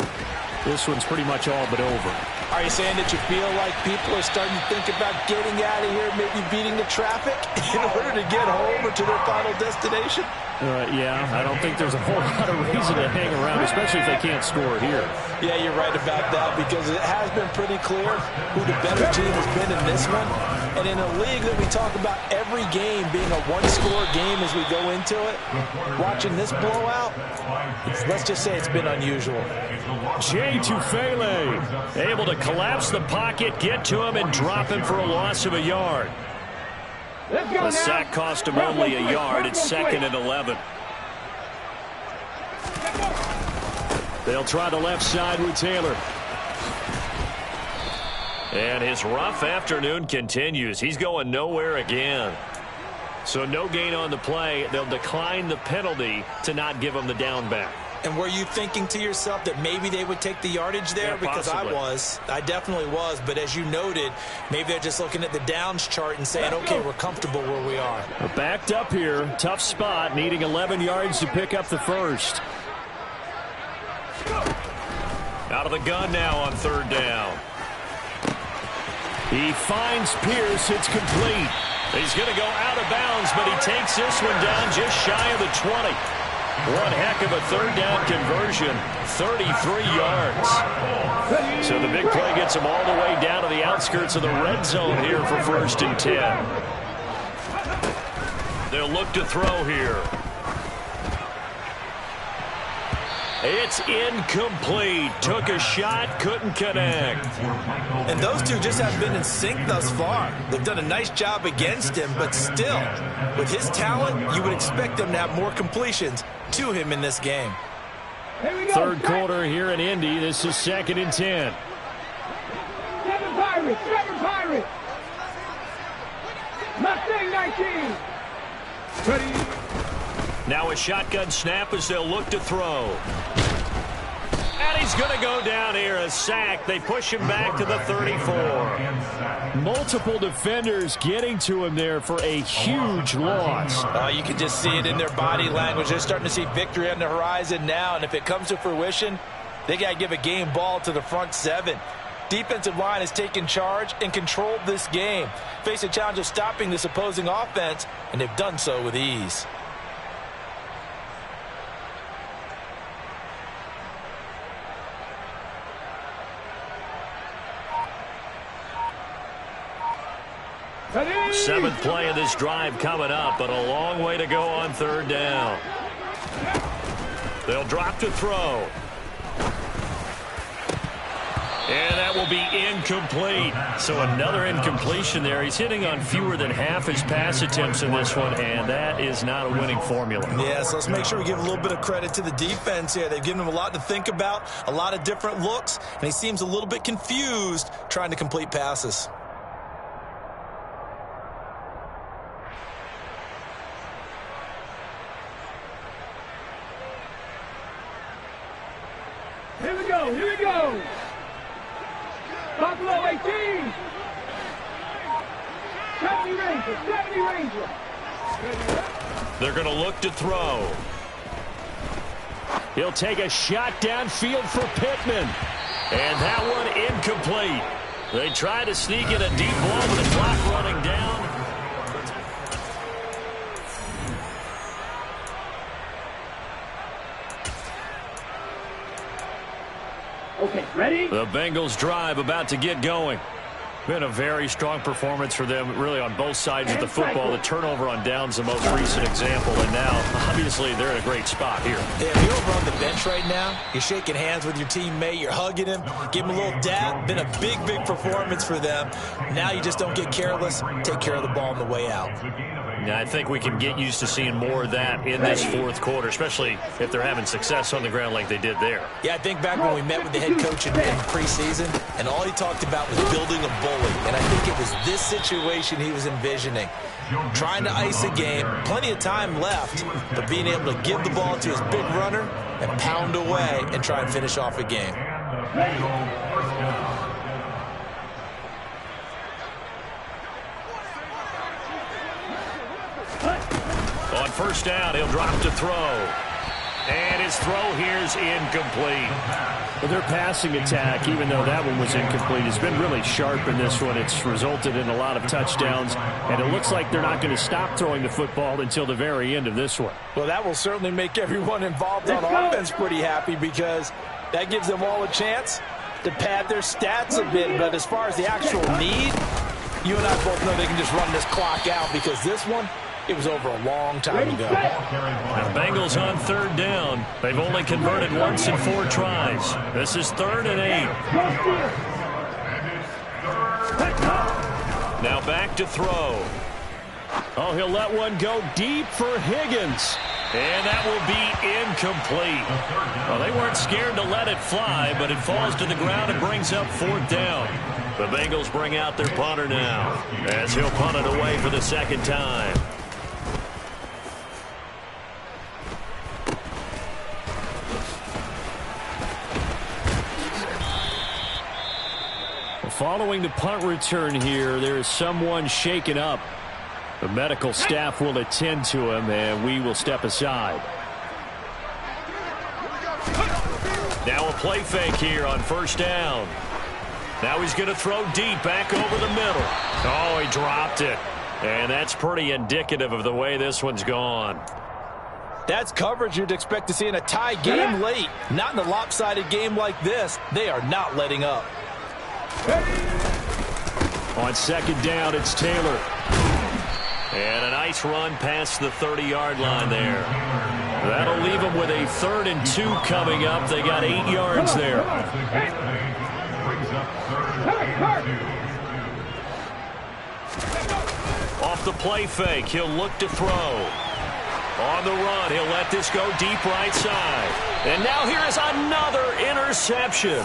this one's pretty much all but over. Are you saying that you feel like people are starting to think about getting out of here, maybe beating the traffic in order to get home or to their final destination? Yeah, I don't think there's a whole lot of reason to hang around, especially if they can't score here. Yeah, you're right about that because it has been pretty clear who the better team has been in this one. And in a league that we talk about every game being a one-score game as we go into it, watching this blowout, let's just say it's been unusual. Jay Tufele able to collapse the pocket, get to him, and drop him for a loss of a yard. The sack cost him only a yard. It's 2nd and 11. They'll try the left side with Taylor. And his rough afternoon continues. He's going nowhere again. So no gain on the play. They'll decline the penalty to not give him the down back. And were you thinking to yourself that maybe they would take the yardage there? Yeah, because I definitely was. But as you noted, maybe they're just looking at the downs chart and saying, okay, we're comfortable where we are. We're backed up here. Tough spot, needing 11 yards to pick up the first. Out of the gun now on third down. He finds Pierce. It's complete. He's going to go out of bounds, but he takes this one down just shy of the 20. One heck of a third down conversion, 33 yards. So the big play gets him all the way down to the outskirts of the red zone here for 1st and 10. They'll look to throw here. It's incomplete. Took a shot, couldn't connect. And those two just haven't been in sync thus far. They've done a nice job against him, but still, with his talent, you would expect them to have more completions to him in this game. Third quarter here in Indy. This is 2nd and 10. Seven Pirates. Mustang 19. Ready. Now a shotgun snap as they'll look to throw. And he's going to go down here, a sack. They push him back to the 34. Multiple defenders getting to him there for a huge loss. You can just see it in their body language. They're starting to see victory on the horizon now, and if it comes to fruition, they got to give a game ball to the front seven. Defensive line has taken charge and controlled this game. Face a challenge of stopping this opposing offense, and they've done so with ease. Seventh play of this drive coming up, but a long way to go on third down. They'll drop to throw. And that will be incomplete. So another incompletion there. He's hitting on fewer than half his pass attempts in this one, and that is not a winning formula. Yeah, so let's make sure we give a little bit of credit to the defense here. They've given him a lot to think about, a lot of different looks, and he seems a little bit confused trying to complete passes. Here we go. Buffalo 18. 70 Ranger. They're going to look to throw. He'll take a shot downfield for Pittman. And that one incomplete. They try to sneak in a deep ball with the clock running down. Okay, ready? The Bengals drive about to get going. Been a very strong performance for them, really, on both sides of the football. The turnover on downs the most recent example, and now, obviously, they're in a great spot here. Yeah, if you're over on the bench right now, you're shaking hands with your teammate, you're hugging him, give him a little dab. Been a big, big performance for them. Now you just don't get careless. Take care of the ball on the way out. Yeah, I think we can get used to seeing more of that in this fourth quarter, especially if they're having success on the ground like they did there. Yeah, I think back when we met with the head coach in preseason, and all he talked about was building a bully. And I think it was this situation he was envisioning. Trying to ice a game, plenty of time left, but being able to give the ball to his big runner and pound away and try and finish off a game. On first down, he'll drop to throw. And his throw here is incomplete. Well, their passing attack, even though that one was incomplete, has been really sharp in this one. It's resulted in a lot of touchdowns, and it looks like they're not going to stop throwing the football until the very end of this one. Well, that will certainly make everyone involved on offense pretty happy, because that gives them all a chance to pad their stats a bit. But as far as the actual need, you and I both know they can just run this clock out, because this one, it was over a long time ago. The Bengals on third down. They've only converted once in 4 tries. This is 3rd and 8. Now back to throw. Oh, he'll let one go deep for Higgins. And that will be incomplete. Well, they weren't scared to let it fly, but it falls to the ground and brings up 4th down. The Bengals bring out their punter now, as he'll punt it away for the 2nd time. Following the punt return here, there is someone shaken up. The medical staff will attend to him, and we will step aside. Now a play fake here on first down. Now he's going to throw deep back over the middle. Oh, he dropped it. And that's pretty indicative of the way this one's gone. That's coverage you'd expect to see in a tie game late. Not in a lopsided game like this. They are not letting up. On second down, it's Taylor. And a nice run past the 30-yard line there. That'll leave them with a 3rd and 2 coming up. They got 8 yards there. Off the play fake, he'll look to throw. On the run, he'll let this go deep right side. And now here is another interception.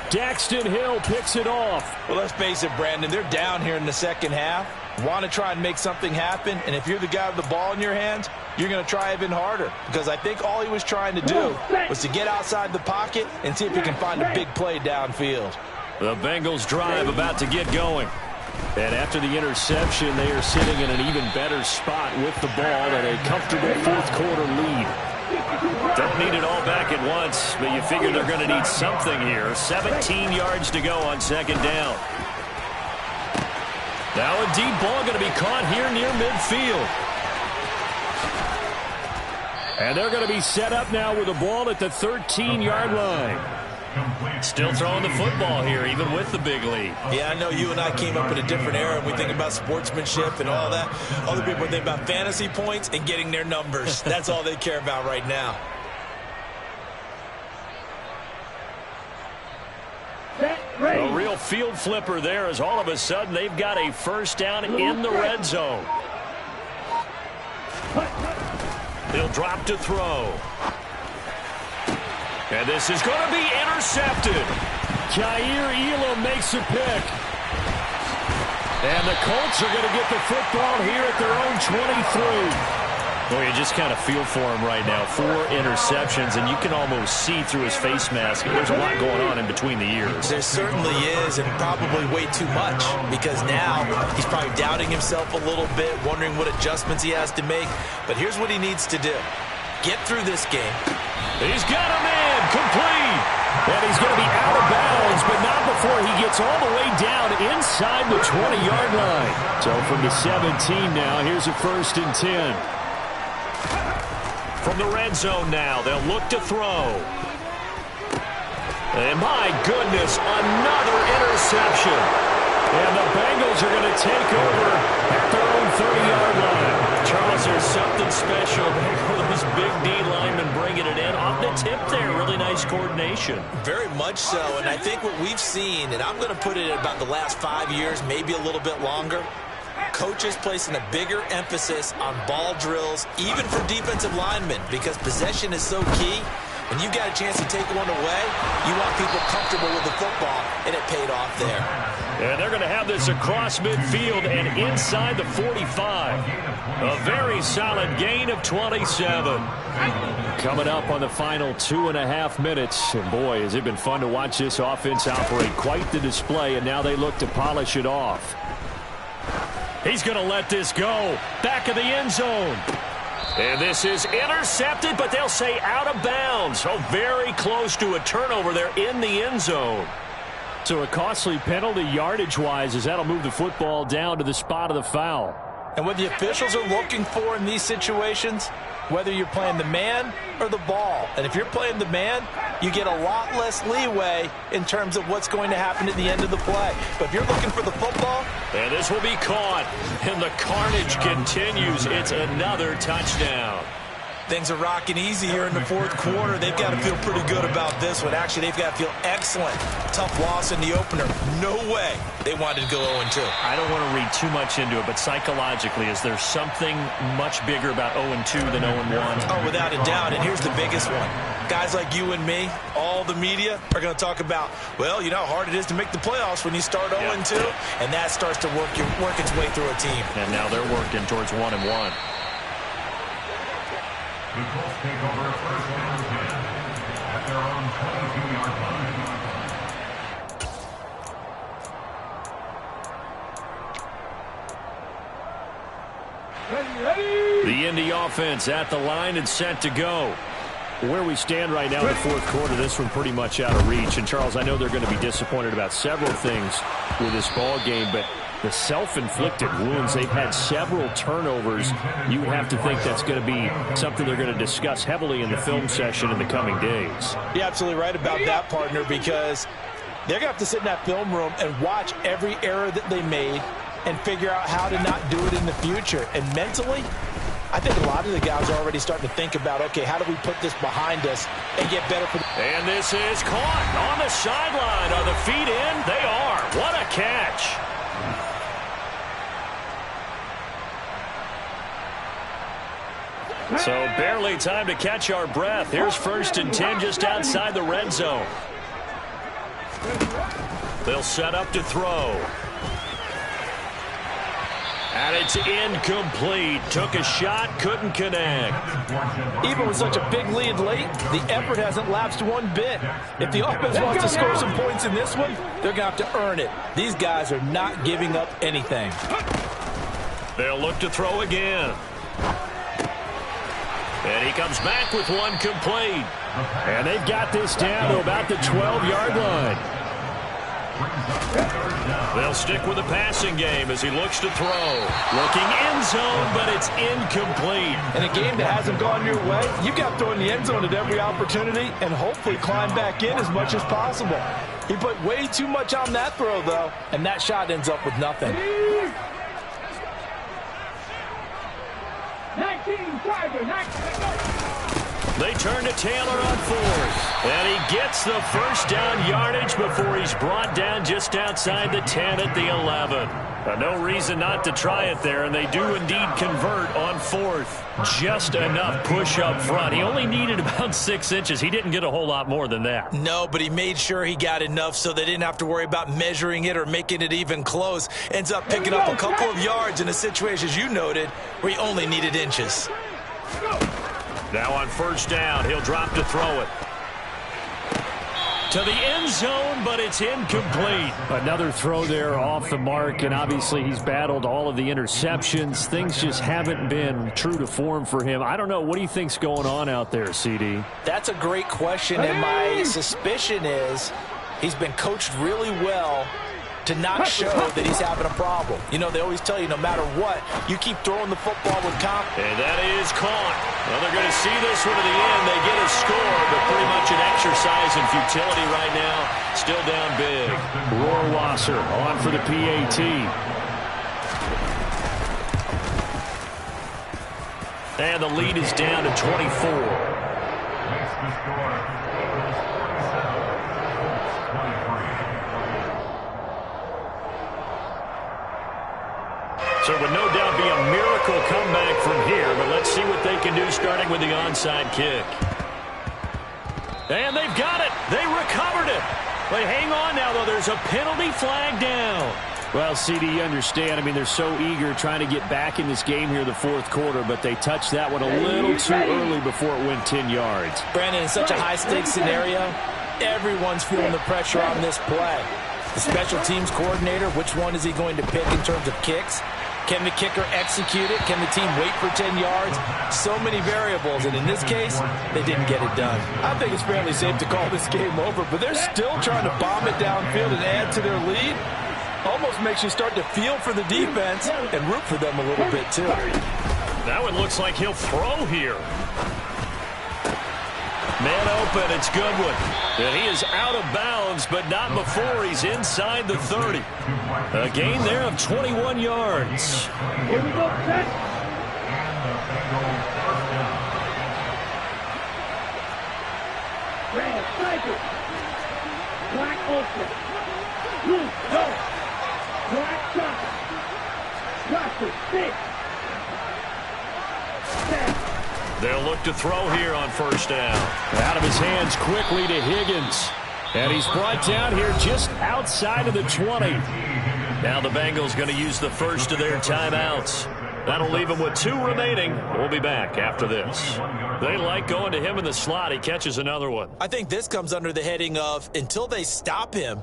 Daxton Hill picks it off. Well, let's face it, Brandon, they're down here in the second half. Want to try and make something happen, and if you're the guy with the ball in your hands, you're going to try even harder, because I think all he was trying to do was to get outside the pocket and see if he can find a big play downfield. The Bengals drive about to get going. And after the interception, they are sitting in an even better spot with the ball and a comfortable fourth-quarter lead. Don't need it all back at once, but you figure they're going to need something here. 17 yards to go on second down. Now a deep ball going to be caught here near midfield. And they're going to be set up now with the ball at the 13-yard line. Still throwing the football here, even with the big lead. Yeah, I know you and I came up in a different era, and we think about sportsmanship and all that. Other people think about fantasy points and getting their numbers. That's all they care about right now. A real field flipper there, as all of a sudden they've got a first down in the red zone. He'll drop to throw. And this is going to be intercepted. Jair Elam makes a pick. And the Colts are going to get the football here at their own 23. Well, you just kind of feel for him right now. 4 interceptions, and you can almost see through his face mask. There's a lot going on in between the ears. There certainly is, and probably way too much, because now he's probably doubting himself a little bit, wondering what adjustments he has to make. But here's what he needs to do. Get through this game. He's got a man complete. And he's going to be out of bounds, but not before he gets all the way down inside the 20-yard line. So from the 17 now, here's a 1st and 10. From the red zone now, they'll look to throw. And my goodness, another interception. And the Bengals are going to take over at their own 30-yard line. Charles, there's something special about those big D linemen bringing it in. Off the tip there, really nice coordination. Very much so, and I think what we've seen, and I'm going to put it at about the last 5 years, maybe a little bit longer, coaches placing a bigger emphasis on ball drills, even for defensive linemen, because possession is so key. When you've got a chance to take one away, you want people comfortable with the football, and it paid off there. And they're going to have this across midfield and inside the 45. A very solid gain of 27. Coming up on the final 2.5 minutes. And boy, has it been fun to watch this offense operate. Quite the display, and now they look to polish it off. He's going to let this go. Back of the end zone. And this is intercepted, but they'll say out of bounds. Oh, very close to a turnover there in the end zone. So a costly penalty yardage-wise, as that'll move the football down to the spot of the foul. And what the officials are looking for in these situations, whether you're playing the man or the ball. And if you're playing the man, you get a lot less leeway in terms of what's going to happen at the end of the play. But if you're looking for the football. And this will be caught. And the carnage continues. It's another touchdown. Things are rocking easy here in the fourth quarter. They've got to feel pretty good about this one. Actually, they've got to feel excellent. Tough loss in the opener. No way they wanted to go 0-2. I don't want to read too much into it, but psychologically, is there something much bigger about 0-2 than 0-1? Oh, without a doubt, and here's the biggest one. Guys like you and me, all the media, are going to talk about, well, you know how hard it is to make the playoffs when you start 0-2, and that starts to work its way through a team. And now they're working towards 1-1. The Colts take over 1st and 10 at their own 22-yard line. Ready. The Indy offense at the line and set to go. Where we stand right now in the fourth quarter, this one pretty much out of reach. And, Charles, I know they're going to be disappointed about several things with this ball game, but the self-inflicted wounds, they've had several turnovers. You would have to think that's going to be something they're going to discuss heavily in the film session in the coming days. You're absolutely right about that, partner, because they're going to have to sit in that film room and watch every error that they made and figure out how to not do it in the future. And mentally, I think a lot of the guys are already starting to think about, okay, how do we put this behind us and get better for the... And this is caught on the sideline. Are the feet in? They are. What a catch. So barely time to catch our breath. Here's 1st and 10 just outside the red zone. They'll set up to throw. And it's incomplete. Took a shot, couldn't connect. Even with such a big lead late, the effort hasn't lapsed one bit. If the offense wants to score some points in this one, they're going to have to earn it. These guys are not giving up anything. They'll look to throw again. And he comes back with one complete. And they've got this down to about the 12-yard line. They'll stick with the passing game as he looks to throw. Looking end zone, but it's incomplete. In a game that hasn't gone your way, you've got to throw in the end zone at every opportunity and hopefully climb back in as much as possible. He put way too much on that throw, though, and that shot ends up with nothing. 19, Tiger, 19. They turn to Taylor on 4th. And he gets the first down yardage before he's brought down just outside the 10 at the 11. No reason not to try it there, and they do indeed convert on 4th. Just enough push up front. He only needed about 6 inches. He didn't get a whole lot more than that. No, but he made sure he got enough so they didn't have to worry about measuring it or making it even close. Ends up picking up a couple of yards in a situation, as you noted, where he only needed inches. Now on 1st down, he'll drop to throw it. To the end zone, but it's incomplete. Another throw there off the mark, and obviously he's battled all of the interceptions. Things just haven't been true to form for him. I don't know. What do you think's going on out there, CD? That's a great question, and my suspicion is he's been coached really well to not show that he's having a problem. You know, they always tell you no matter what, you keep throwing the football with confidence. And that is caught. Well, they're going to see this one to the end. They get a score, but pretty much an exercise in futility right now. Still down big. Rohrwasser on for the PAT. And the lead is down to 24. Makes the score. So it would no doubt be a miracle comeback from here, but let's see what they can do starting with the onside kick. And they've got it. They recovered it. But hang on now, though. There's a penalty flag down. Well, CD, you understand. I mean, they're so eager trying to get back in this game here in the fourth quarter, but they touched that one a little too early before it went 10 yards. Brandon, in such a high-stakes scenario, everyone's feeling the pressure on this play. The special teams coordinator, which one is he going to pick in terms of kicks? Can the kicker execute it? Can the team wait for 10 yards? So many variables, and in this case, they didn't get it done. I think it's fairly safe to call this game over, but they're still trying to bomb it downfield and add to their lead. Almost makes you start to feel for the defense and root for them a little bit, too. That one looks like he'll throw here. Man open, it's Goodwin. And he is out of bounds, but not before he's inside the 30. A gain there of 21 yards. Here we go, set. Brandon, Tiger. Black open. Blue, go. Black shot. Joshua, 6. 7. They'll look to throw here on 1st down. Out of his hands quickly to Higgins. And he's brought down here just outside of the 20. Now the Bengals going to use the first of their timeouts. That'll leave them with 2 remaining. We'll be back after this. They like going to him in the slot. He catches another one. I think this comes under the heading of until they stop him,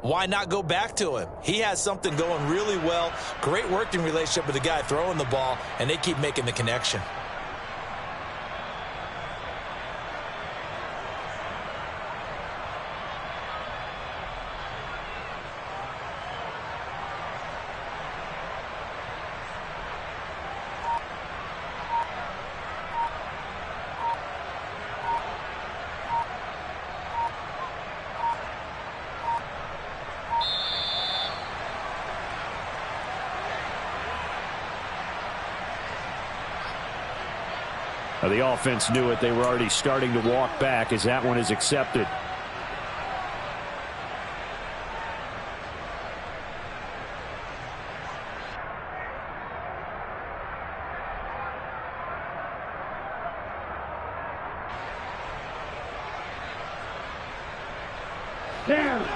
why not go back to him? He has something going really well. Great working relationship with the guy throwing the ball, and they keep making the connection. The offense knew it. They were already starting to walk back as that one is accepted.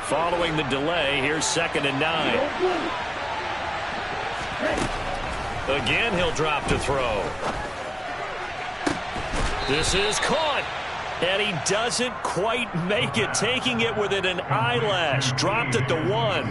Following the delay, here's 2nd and 9. Again, he'll drop to throw. This is caught. And he doesn't quite make it, taking it within an eyelash. Dropped at the 1.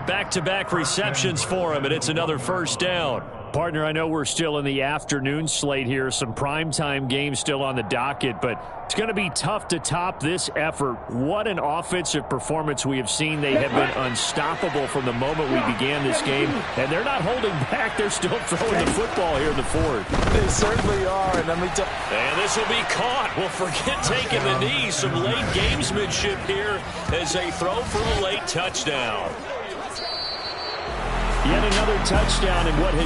Back-to-back receptions for him, and it's another first down. Partner, I know we're still in the afternoon slate here. Some primetime games still on the docket, but it's going to be tough to top this effort. What an offensive performance we have seen. They have been unstoppable from the moment we began this game, and they're not holding back. They're still throwing the football here in the fourth. They certainly are, and let me tell you. And this will be caught. Well, forget taking the knee. Some late gamesmanship here as they throw for a late touchdown. Yet another touchdown in what has